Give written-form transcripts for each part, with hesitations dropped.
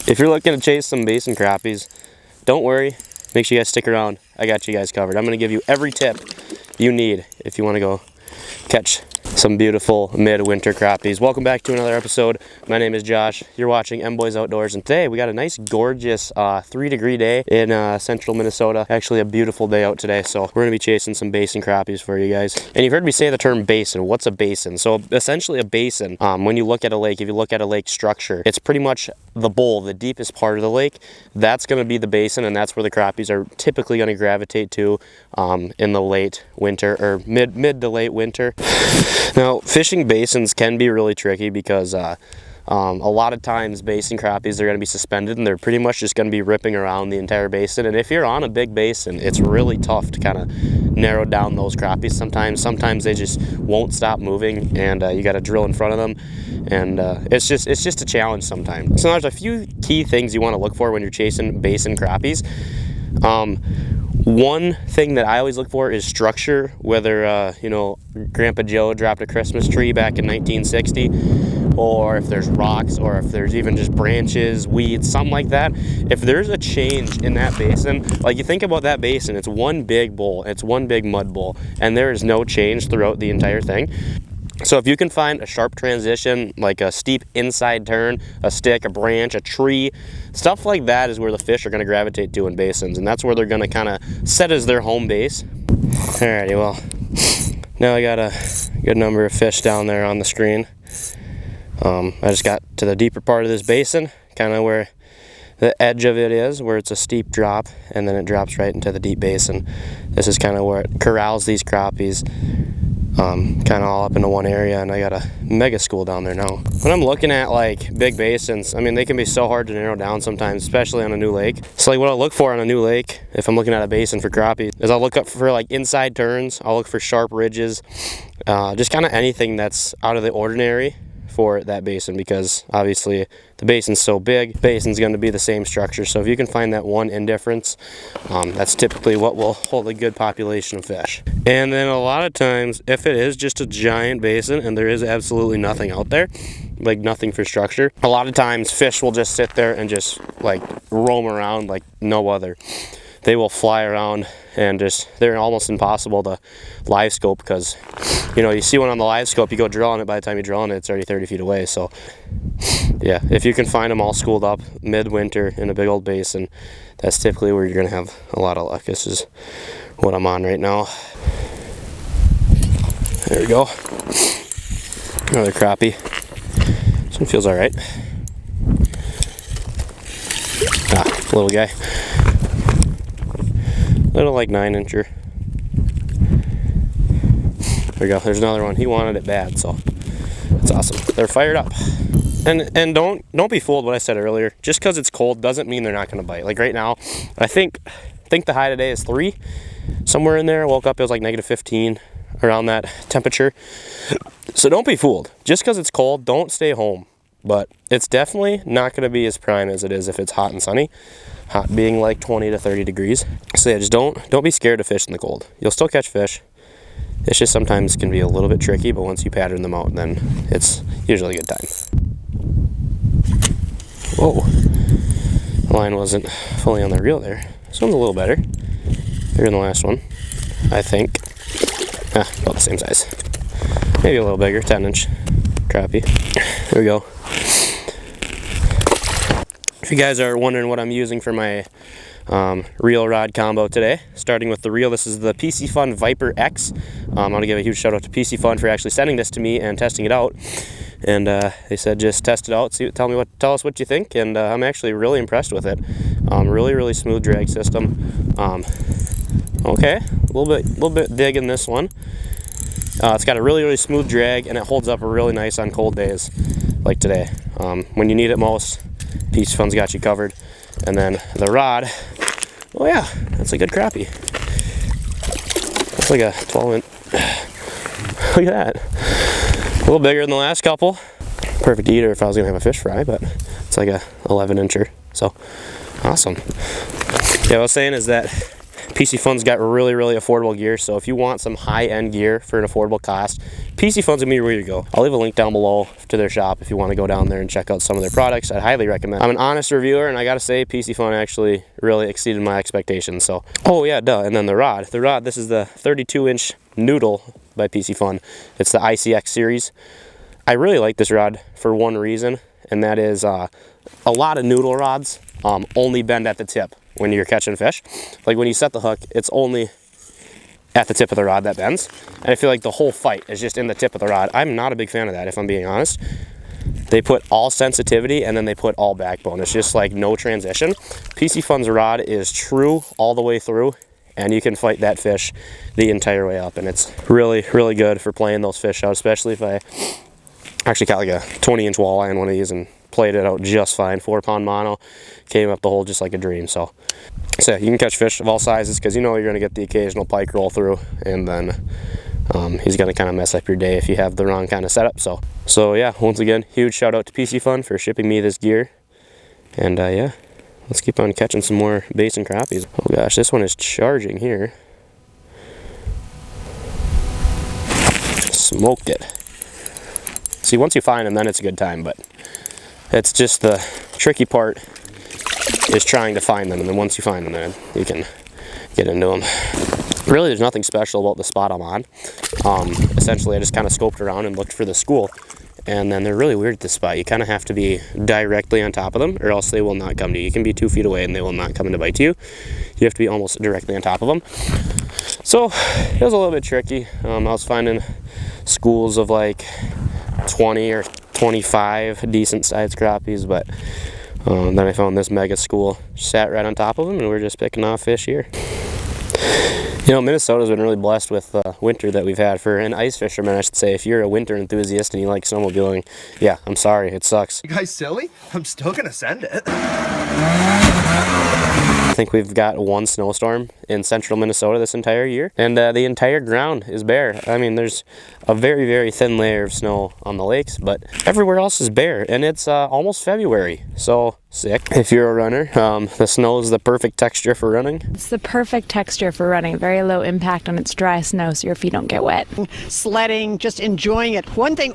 If you're looking to chase some basin crappies, don't worry. Make sure you guys stick around. I got you guys covered. I'm going to give you every tip you need if you want to go catch some beautiful midwinter crappies. Welcome back to another episode. My name is Josh. You're watching M-Boys Outdoors, and today we got a nice, gorgeous 3-degree day in central Minnesota. Actually, a beautiful day out today, so we're going to be chasing some basin crappies for you guys. And you've heard me say the term basin. What's a basin? So essentially a basin, when you look at a lake, if you look at a lake structure, it's pretty much the bowl, the deepest part of the lake. That's going to be the basin, and that's where the crappies are typically going to gravitate to in the late winter, or mid to late winter. Now, fishing basins can be really tricky because a lot of times basin crappies, they're going to be suspended and they're pretty much just going to be ripping around the entire basin. And if you're on a big basin, it's really tough to kind of narrow down those crappies sometimes. Sometimes they just won't stop moving, and you got to drill in front of them. And it's just a challenge sometimes. So there's a few key things you want to look for when you're chasing basin crappies. One thing that I always look for is structure, whether, you know, Grandpa Joe dropped a Christmas tree back in 1960, or if there's rocks, or if there's even just branches, weeds, something like that. If there's a change in that basin, like you think about that basin, it's one big bowl, it's one big mud bowl, and there is no change throughout the entire thing. So if you can find a sharp transition, like a steep inside turn, a stick, a branch, a tree, stuff like that is where the fish are going to gravitate to in basins, and that's where they're going to kind of set as their home base. Alrighty, well, now I got a good number of fish down there on the screen. I just got to the deeper part of this basin, kind of where the edge of it is, where it's a steep drop, and then it drops right into the deep basin. This is kind of where it corrals these crappies. Kind of all up into one area, and I got a mega school down there now. When I'm looking at like big basins, I mean, they can be so hard to narrow down sometimes, especially on a new lake. So like what I look for on a new lake, if I'm looking at a basin for crappie, is I'll look up for like inside turns, I'll look for sharp ridges, just kind of anything that's out of the ordinary for that basin, because obviously the basin's so big, basin's going to be the same structure. So if you can find that one indifference, that's typically what will hold a good population of fish. And then a lot of times, if it is just a giant basin and there is absolutely nothing out there, like nothing for structure, a lot of times fish will just sit there and just like roam around like no other. They will fly around, and they're almost impossible to live scope, because you know, you see one on the live scope, you go drill on it, by the time you drill on it, it's already 30 feet away. So yeah, if you can find them all schooled up midwinter in a big old basin, that's typically where you're gonna have a lot of luck. This is what I'm on right now. There we go, another crappie. This one feels all right. Little guy. Little like 9-incher. There we go. There's another one. He wanted it bad, so it's awesome. They're fired up. And don't be fooled what I said earlier. Just because it's cold doesn't mean they're not going to bite. Like right now, I think the high today is 3, somewhere in there. I woke up, it was like -15, around that temperature. So don't be fooled. Just because it's cold, don't stay home. But it's definitely not going to be as prime as it is if it's hot and sunny. Hot being like 20 to 30 degrees. So yeah, just don't be scared to fish in the cold. You'll still catch fish. It's just sometimes can be a little bit tricky, but once you pattern them out, then it's usually a good time. Whoa, the line wasn't fully on the reel there. This one's a little better. Bigger than the last one, I think. About the same size. Maybe a little bigger, 10-inch crappie. There we go. If you guys are wondering what I'm using for my reel rod combo today, starting with the reel, this is the PC Fun Viper X. I want to give a huge shout out to PC Fun for actually sending this to me and testing it out. And they said just test it out, tell us what you think. And I'm actually really impressed with it. Really smooth drag system. Okay, a little bit big in this one. It's got a really smooth drag, and it holds up really nice on cold days like today. When you need it most, PC Fun's got you covered. And then the rod, oh yeah, that's a good crappie. That's like a 12-inch. Look at that. A little bigger than the last couple. Perfect eater if I was gonna have a fish fry, but it's like a 11-incher. So awesome. Yeah, what I was saying is that PC Fun's got really affordable gear. So if you want some high-end gear for an affordable cost, PC Fun's gonna be where you go. I'll leave a link down below to their shop if you want to go down there and check out some of their products. I'd highly recommend. I'm an honest reviewer, and I gotta say PC Fun actually really exceeded my expectations. So, oh yeah, duh. And then the rod. The rod, this is the 32-inch Noodle by PC Fun. It's the ICX series. I really like this rod for one reason, and that is a lot of noodle rods only bend at the tip when you're catching fish. Like when you set the hook, it's only at the tip of the rod that bends. And I feel like the whole fight is just in the tip of the rod. I'm not a big fan of that, if I'm being honest. They put all sensitivity and then they put all backbone. It's just like no transition. PC Fun's rod is true all the way through, and you can fight that fish the entire way up. And it's really, really good for playing those fish out, especially if I actually caught like a 20-inch walleye in one of these and played it out just fine. 4-pound mono, came up the hole just like a dream. So you can catch fish of all sizes, because you know you're going to get the occasional pike roll through, and then he's going to kind of mess up your day if you have the wrong kind of setup. So yeah, once again, huge shout out to PC Fun for shipping me this gear. And yeah, let's keep on catching some more basin crappies. Oh gosh, this one is charging here. Smoked it. See, once you find them, then it's a good time, but it's just the tricky part is trying to find them, and then once you find them, then you can get into them. Really, there's nothing special about the spot I'm on. Essentially, I just kind of scoped around and looked for the school, and then they're really weird at this spot. You kind of have to be directly on top of them, or else they will not come to you. You can be 2 feet away, and they will not come in to bite you. You have to be almost directly on top of them. So, it was a little bit tricky. I was finding schools of like 20 or 25 decent sized crappies, but then I found this mega school, sat right on top of them, and we're just picking off fish here. You know, Minnesota's been really blessed with the winter that we've had. For an ice fisherman, I should say, if you're a winter enthusiast and you like snowmobiling, yeah, I'm sorry, it sucks. You guys silly? I'm still gonna send it. I think we've got one snowstorm in central Minnesota this entire year, and the entire ground is bare. I mean, there's a very, very thin layer of snow on the lakes, but everywhere else is bare, and it's almost February, so sick. If you're a runner, the snow is the perfect texture for running. It's the perfect texture for running. Very low impact on its dry snow, so your feet don't get wet. Sledding, just enjoying it. One thing.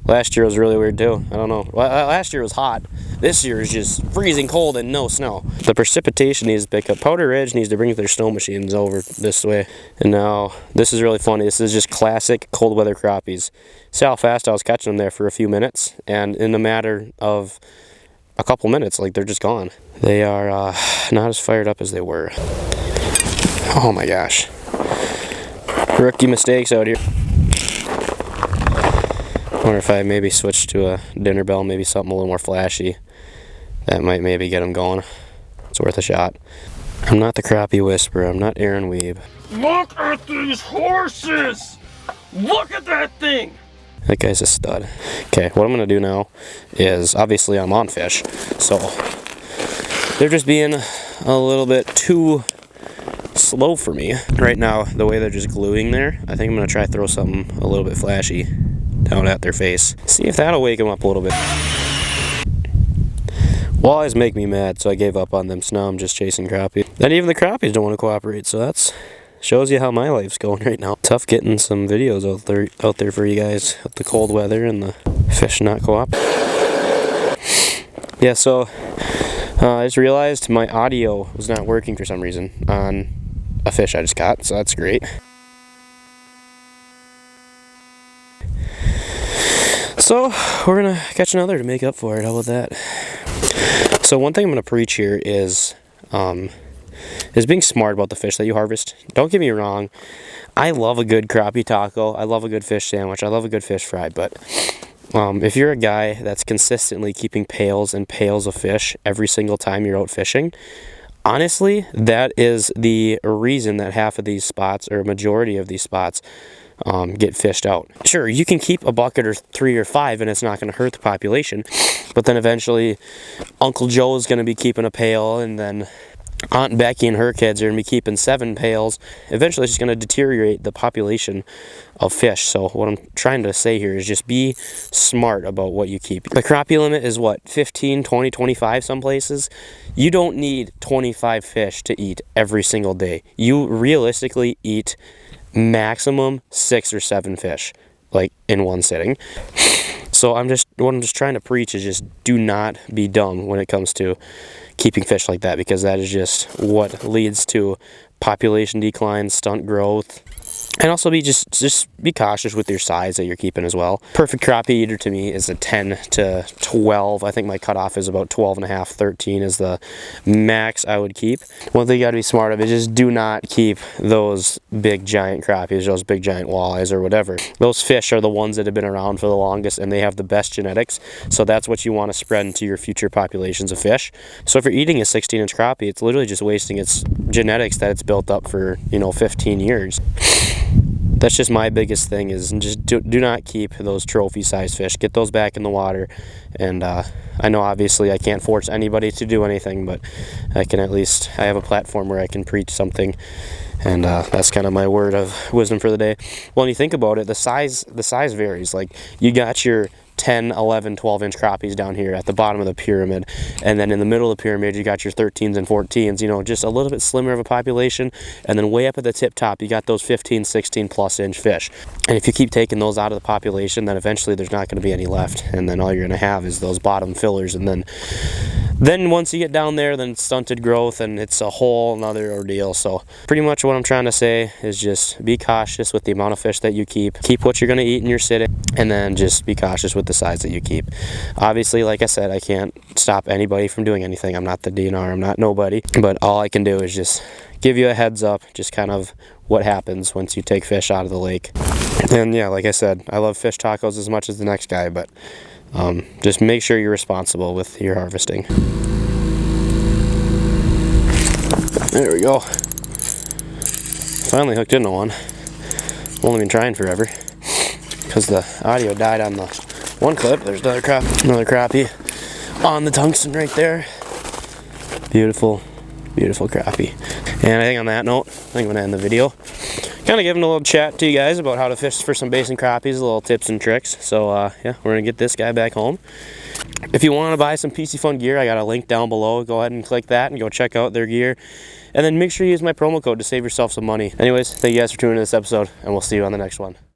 Last year was really weird too. I don't know. Last year was hot. This year is just freezing cold and no snow. The precipitation needs to pick up. Powder Ridge needs to bring their snow machines over this way. And now, this is really funny. This is just classic cold weather crappies. See how fast I was catching them there for a few minutes, and in a matter of a couple minutes, like, they're just gone. They are not as fired up as they were. Oh my gosh. Rookie mistakes out here. I wonder if I maybe switch to a dinner bell, maybe something a little more flashy. That might maybe get them going. It's worth a shot. I'm not the crappie whisperer. I'm not Aaron Weeb. Look at these horses! Look at that thing! That guy's a stud. Okay, what I'm going to do now is, obviously I'm on fish, so they're just being a little bit too slow for me. Right now, the way they're just gluing there, I think I'm going to try to throw something a little bit flashy down at their face. See if that'll wake them up a little bit. Walleyes make me mad, so I gave up on them, so now I'm just chasing crappie. And even the crappies don't want to cooperate, so that's shows you how my life's going right now. Tough getting some videos out there for you guys with the cold weather and the fish not cooperating. Yeah, so I just realized my audio was not working for some reason on a fish I just caught, so that's great. So we're gonna catch another to make up for it. How about that? So one thing I'm gonna preach here is being smart about the fish that you harvest. Don't get me wrong, I love a good crappie taco, I love a good fish sandwich, I love a good fish fry, but if you're a guy that's consistently keeping pails and pails of fish every single time you're out fishing, honestly, that is the reason that half of these spots, or a majority of these spots, get fished out. Sure, you can keep a bucket or 3 or 5 and it's not going to hurt the population, but then eventually Uncle Joe's going to be keeping a pail, and then Aunt Becky and her kids are going to be keeping 7 pails. Eventually it's just going to deteriorate the population of fish. So what I'm trying to say here is just be smart about what you keep. The crappie limit is what, 15, 20, 25 some places? You don't need 25 fish to eat every single day. You realistically eat maximum 6 or 7 fish. like in one sitting. So what I'm just trying to preach is just do not be dumb when it comes to keeping fish like that, because that is just what leads to population decline, stunt growth. And also just be cautious with your size that you're keeping as well. Perfect crappie eater to me is a 10 to 12. I think my cutoff is about 12 and a half, 13 is the max I would keep. One thing you gotta be smart of is just do not keep those big giant crappies, those big giant walleyes or whatever. Those fish are the ones that have been around for the longest and they have the best genetics. So that's what you want to spread into your future populations of fish. So if you're eating a 16-inch crappie, it's literally just wasting its genetics that it's built up for, 15 years. That's just my biggest thing, is just do not keep those trophy size fish. Get those back in the water. And I know obviously I can't force anybody to do anything, but I have a platform where I can preach something. And that's kind of my word of wisdom for the day. Well, when you think about it, the size varies. Like, you got your 10, 11, 12-inch crappies down here at the bottom of the pyramid, and then in the middle of the pyramid you got your 13s and 14s, just a little bit slimmer of a population, and then way up at the tip top you got those 15, 16 plus inch fish. And if you keep taking those out of the population, then eventually there's not going to be any left, and then all you're going to have is those bottom fillers. And then once you get down there, then it's stunted growth, and it's a whole nother ordeal. So pretty much what I'm trying to say is just be cautious with the amount of fish that you keep. Keep what you're going to eat in your sitting, and then just be cautious with the size that you keep. Obviously, like I said, I can't stop anybody from doing anything. I'm not the DNR, I'm not nobody, but all I can do is just give you a heads up, just kind of what happens once you take fish out of the lake. And yeah, like I said, I love fish tacos as much as the next guy, but just make sure you're responsible with your harvesting. There we go. Finally hooked into one. Only been trying forever because the audio died on the one clip. There's another crappie on the tungsten right there. Beautiful, beautiful crappie. And I think on that note, I think I'm gonna end the video. Kind of giving a little chat to you guys about how to fish for some basin crappies, little tips and tricks. So yeah, we're gonna get this guy back home. If you want to buy some PC Fun gear, I got a link down below. Go ahead and click that and go check out their gear. And then make sure you use my promo code to save yourself some money. Anyways, thank you guys for tuning in to this episode, and we'll see you on the next one.